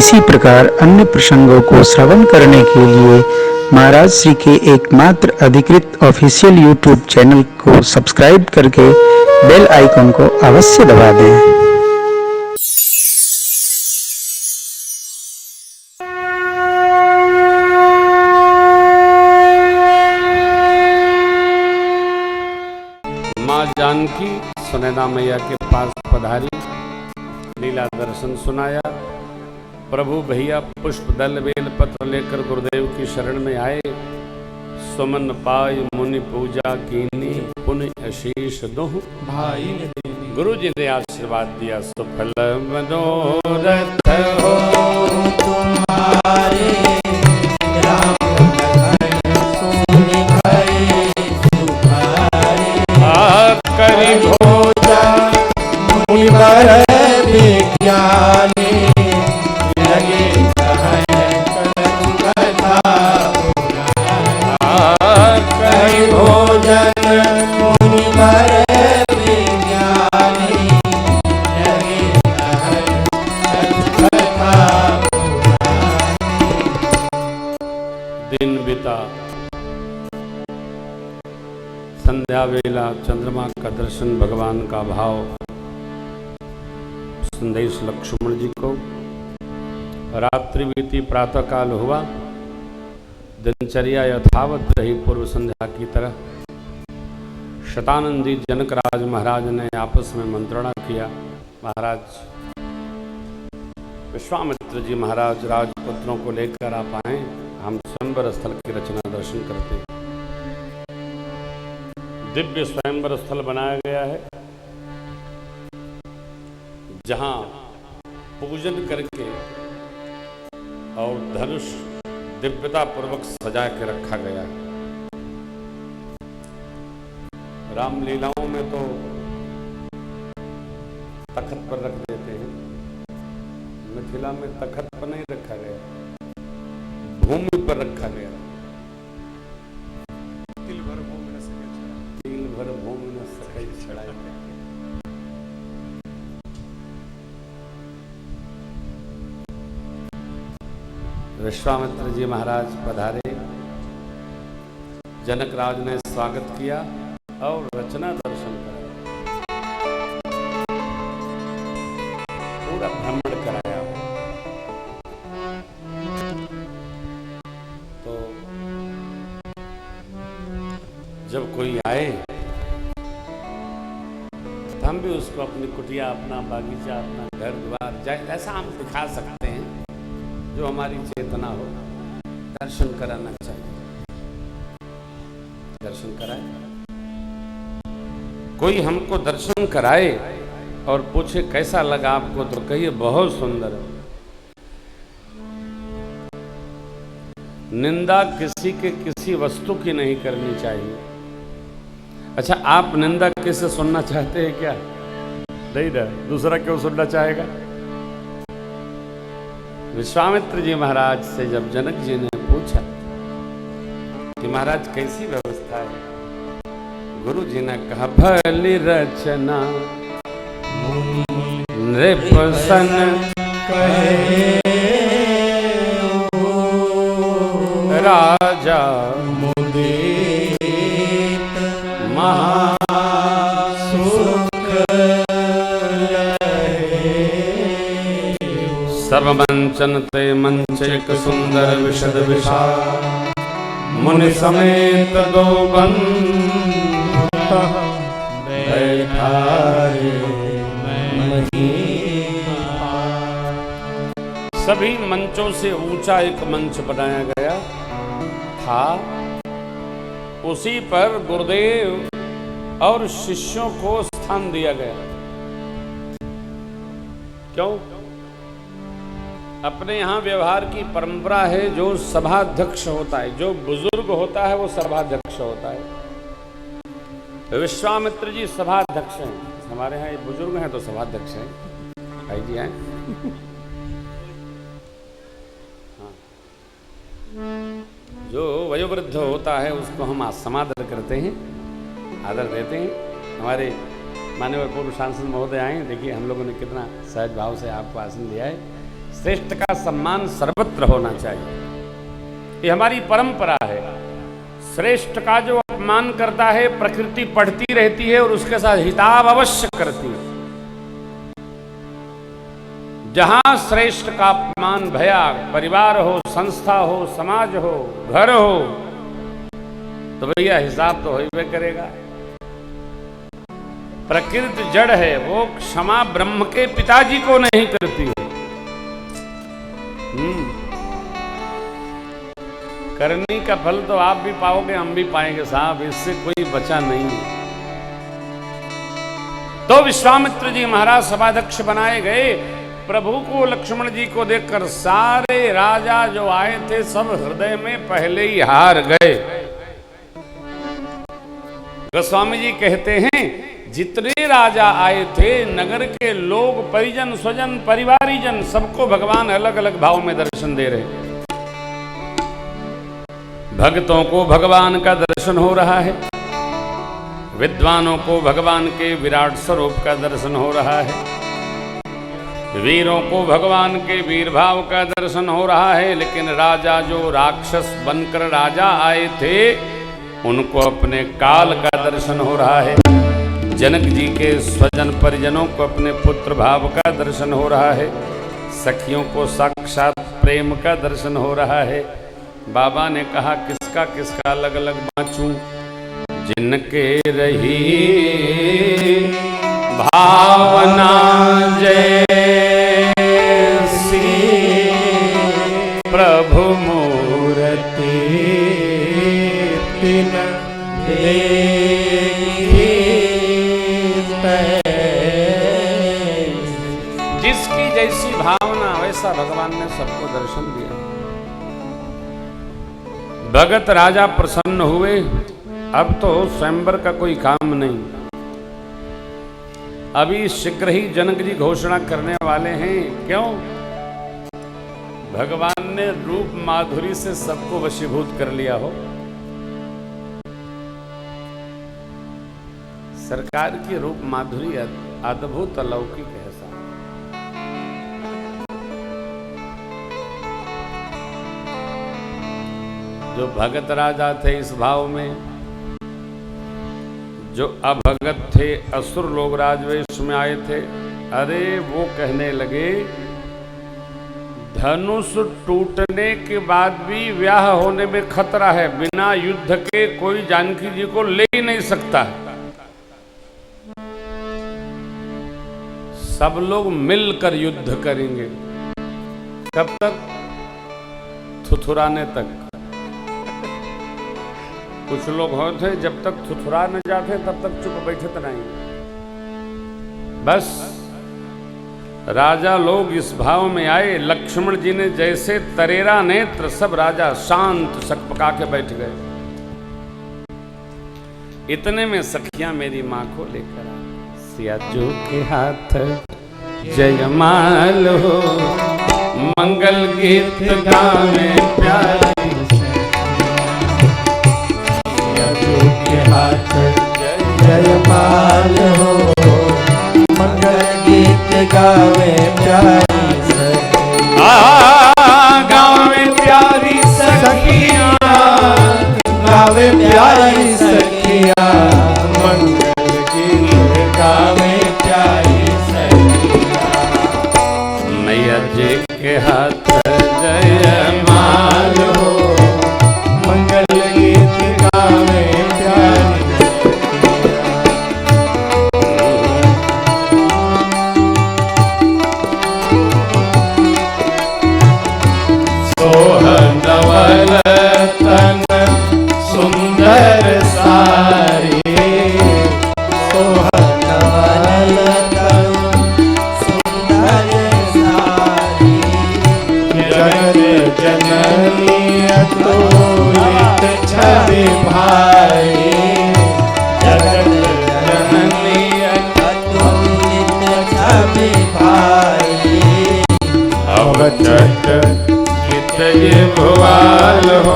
इसी प्रकार अन्य प्रसंगों को श्रवण करने के लिए महाराज श्री के एकमात्र अधिकृत ऑफिशियल यूट्यूब चैनल को सब्सक्राइब करके बेल आइकन को अवश्य दबा दें। माँ जानकी सुनैना मैया के पास पधारी, लीला दर्शन सुनाया। प्रभु भैया पुष्प दल बेल पत्र लेकर गुरुदेव की शरण में आए। सुमन पाय मुनि पूजा कीनी, पुण्य आशीष दोह भाई ने। गुरु जी ने आशीर्वाद दिया, सुफल मनोरथ हो तुम्हारे, करी भोजन मुनिवर विज्ञानी, लगे करी भोजन मुनिवर विज्ञानी, दिन बिता। संध्या वेला चंद्रमा का दर्शन, भगवान का भाव, संदेश लक्ष्मण जी को। रात्रि बीती, प्रातः काल हुआ, दिनचर्या यथावत रही पूर्व संध्या की तरह। शतानंद जी जनकराज महाराज ने आपस में मंत्रणा किया। महाराज विश्वामित्र जी महाराज राजपुत्रों को लेकर आप आए, हम स्वयंवर स्थल की रचना दर्शन करते हैं। दिव्य स्वयंवर स्थल बनाया गया है, जहां पूजन करके और धनुष दिव्यता पूर्वक सजा के रखा गया है। रामलीलाओं में तो तखत पर रख देते हैं, मिथिला में तखत पर नहीं रखा गया, भूमि पर रखा गया। तिल भर भूमि न सकै छड़ाई। विश्वामित्र जी महाराज पधारे, जनकराज ने स्वागत किया और रचना दर्शन कराया, पूरा भ्रमण कराया। तो जब कोई आए तो हम भी उसको अपनी कुटिया, अपना बागीचा, अपना घर द्वार ऐसा हम दिखा सकते हैं जो हमारी चेतना हो। दर्शन कराना चाहिए, दर्शन कराए। कोई हमको दर्शन कराए और पूछे कैसा लगा आपको, तो कहिए बहुत सुंदर है। निंदा किसी के किसी वस्तु की नहीं करनी चाहिए। अच्छा, आप निंदा किससे सुनना चाहते हैं क्या? नहीं ना, दूसरा क्यों सुनना चाहेगा? विश्वामित्र जी महाराज से जब जनक जी ने पूछा कि महाराज कैसी व्यवस्था है, गुरु जी ने कहा भली रचना नृपसन कहे, राजा मुदित महासुख सर्वमंचन ते मंचेक सुंदर विशद विशाल, मुनि समेत दो बंधु बैठा रे सभी मंचों से ऊंचा एक मंच बनाया गया था। उसी पर गुरुदेव और शिष्यों को स्थान दिया गया। क्यों? अपने यहाँ व्यवहार की परंपरा है, जो सभाध्यक्ष होता है, जो बुजुर्ग होता है, वो सभाध्यक्ष होता है। विश्वामित्र जी सभाध्यक्ष हैं। हमारे यहाँ ये बुजुर्ग हैं तो सभाध्यक्ष हैं, भाई जी हैं। हाँ। जो वयोवृद्ध होता है उसको हम समादर करते हैं, आदर देते हैं। हमारे माननीय पूर्व सांसद महोदय आए, देखिए हम लोगों ने कितना सहज भाव से आपको आसन दिया है। श्रेष्ठ का सम्मान सर्वत्र होना चाहिए, ये हमारी परंपरा है। श्रेष्ठ का जो अपमान करता है प्रकृति पढ़ती रहती है और उसके साथ हिताब अवश्य करती है। जहां श्रेष्ठ का अपमान भया, परिवार हो, संस्था हो, समाज हो, घर हो, तो भैया हिसाब तो होइबे करेगा। प्रकृति जड़ है, वो क्षमा ब्रह्म के पिताजी को नहीं करती है। करनी का फल तो आप भी पाओगे, हम भी पाएंगे साहब, इससे कोई बचा नहीं है। तो विश्वामित्र जी महाराज सभाध्यक्ष बनाए गए। प्रभु को, लक्ष्मण जी को देखकर सारे राजा जो आए थे सब हृदय में पहले ही हार गए। गोस्वामी जी कहते हैं जितने राजा आए थे, नगर के लोग, परिजन, स्वजन, परिवारीजन, सबको भगवान अलग अलग भाव में दर्शन दे रहे। भक्तों को भगवान का दर्शन हो रहा है, विद्वानों को भगवान के विराट स्वरूप का दर्शन हो रहा है, वीरों को भगवान के वीर भाव का दर्शन हो रहा है। लेकिन राजा जो राक्षस बनकर राजा आए थे, उनको अपने काल का दर्शन हो रहा है। जनक जी के स्वजन परिजनों को अपने पुत्र भाव का दर्शन हो रहा है। सखियों को साक्षात प्रेम का दर्शन हो रहा है। बाबा ने कहा किसका किसका अलग अलग बाँचूं, जिनके रही भावना जैसी प्रभु मूर्ति तिन जिसकी जैसी भावना वैसा भगवान ने सबको दर्शन दिया। भगत राजा प्रसन्न हुए। अब तो स्वयंवर का कोई काम नहीं, अभी शीघ्र ही जनक जी घोषणा करने वाले हैं। क्यों? भगवान ने रूप माधुरी से सबको वशीभूत कर लिया हो। सरकार की रूप माधुरी अद्भुत अलौकिक है। जो भगत राजा थे इस भाव में, जो अभगत थे असुर लोग राजवेश में आए थे, अरे वो कहने लगे धनुष टूटने के बाद भी ब्याह होने में खतरा है, बिना युद्ध के कोई जानकी जी को ले ही नहीं सकता। सब लोग मिलकर युद्ध करेंगे। कब तक? थुथुराने तक। कुछ लोग होते जब तक थुथुरा न जाते तब तक चुप बैठते नहीं। बस राजा लोग इस भाव में आए। लक्ष्मण जी ने जैसे तरेरा नेत्र, सब राजा शांत सकपका के बैठ गए। इतने में सखियां मेरी मां को लेकर आई। सियाजू के हाथ जयमाल हो, मंगल गीत गावे प्यारी, हाथ जयमाल हो, मंगल गीत गावे प्यारी सखियां, गावे प्यारी सखियां, गावे प्यारी सखियां, मंगल गीत गावे प्यारी सखियां। मैया जी के हाथ जयमाल हो, मंगल गीत गावे नवल तन सुंदर सारी, सोहनवल तन सुंदर सारी, जगत जननी अतुलित छवि भाई, जगत जननी अतुलित छवि भाई। अवचट ये भवाल हो,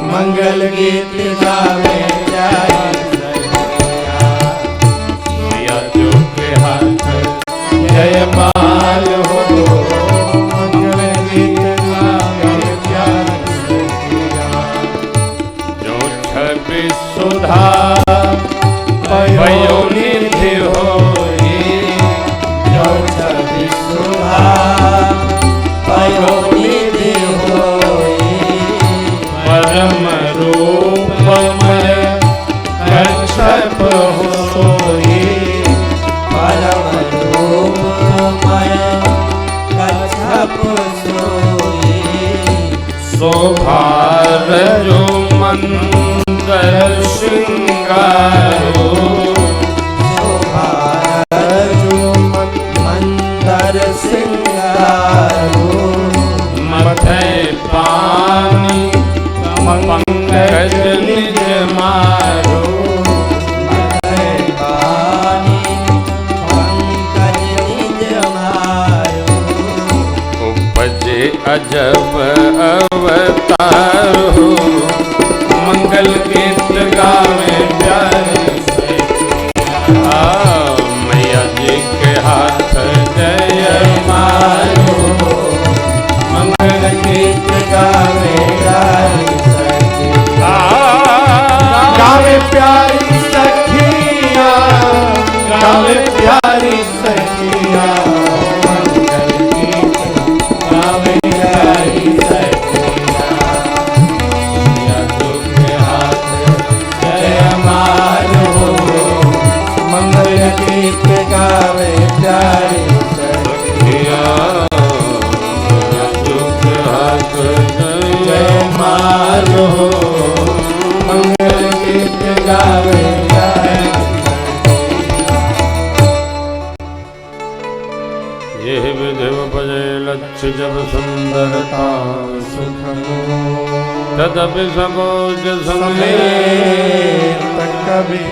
मंगल गीत गावे प्यारी सखियां, सियाजू के हाथ जयमाल हो, निधि होई, परम रूपमय कच्छप हो सोई, परम रूपमय कच्छप सोई, शोभार जो मंदर श्रृंगारो, शोभार जो मंदर श्रृंगारो, मथै पानी पंकज निज मारो, मथै पानी पंकज निज मारो, उपजे अजब अवतार हो, मंगल गीत गावे प्यारे सैया, मैया जी के हाथ जय मारो, मंगल गीत गावे प्यारी सखिया, गावे प्यारी सखिया, गावे प्यारी सखिया, मंगल गीत गावे प्यारी सखिया, मैया तुमके हाथ जय मारो, मंगल गीत गावे प्यारी सखिया, जय मारो, मंगल गीत गावे प्यारी ये विधिव बजे लक्ष्य जब सुंदरता सुखमो तदपि सकोज समय समेत कवि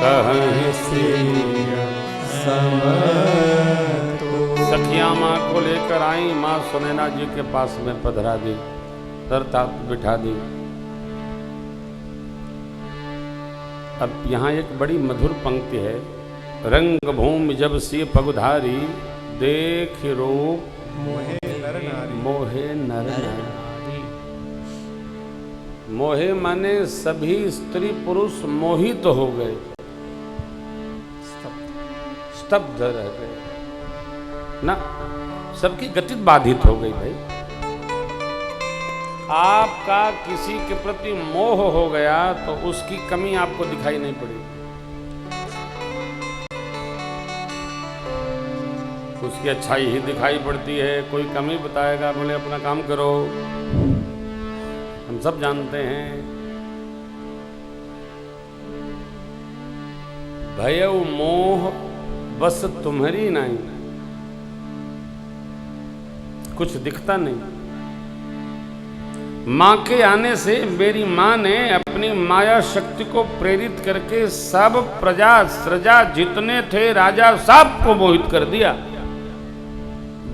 कहीं सखिया माँ को लेकर आई, माँ सुनैना जी के पास में पधरा दी, सर तात बिठा दी। अब यहाँ एक बड़ी मधुर पंक्ति है, रंग भूमि जब सी पगुधारी, देख रूप मोहे नर नारी, मोहे नर नारी। मोहे माने सभी स्त्री पुरुष मोहित हो गए, स्तब्ध रह गए ना, सबकी गति बाधित हो गई। भाई आपका किसी के प्रति मोह हो गया तो उसकी कमी आपको दिखाई नहीं पड़ी, उसकी अच्छाई ही दिखाई पड़ती है। कोई कमी बताएगा, बोले अपना काम करो, हम सब जानते हैं। भयउ मोह बस तुम्हारी नहीं, कुछ दिखता नहीं। मां के आने से मेरी मां ने अपनी माया शक्ति को प्रेरित करके सब प्रजा सृजा जितने थे राजा सबको मोहित कर दिया।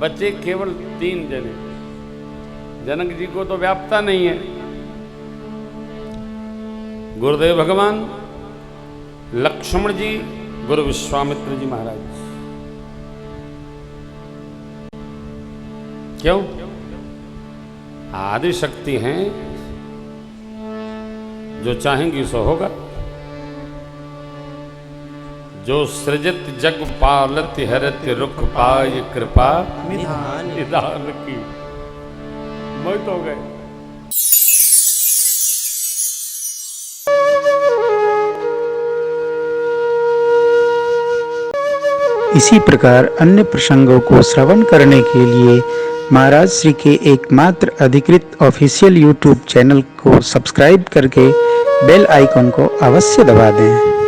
बचे केवल 3 जने। जनक जी को तो व्याप्ता नहीं है, गुरुदेव भगवान, लक्ष्मण जी, गुरु विश्वामित्र जी महाराज। क्यों? आदि शक्ति हैं, जो चाहेंगी सो होगा। जो सृजत जग पालत हरत रुख पाय कृपा निधान की, मोहित हो गए। इसी प्रकार अन्य प्रसंगों को श्रवण करने के लिए महाराज श्री के एकमात्र अधिकृत ऑफिशियल यूट्यूब चैनल को सब्सक्राइब करके बेल आइकन को अवश्य दबा दें।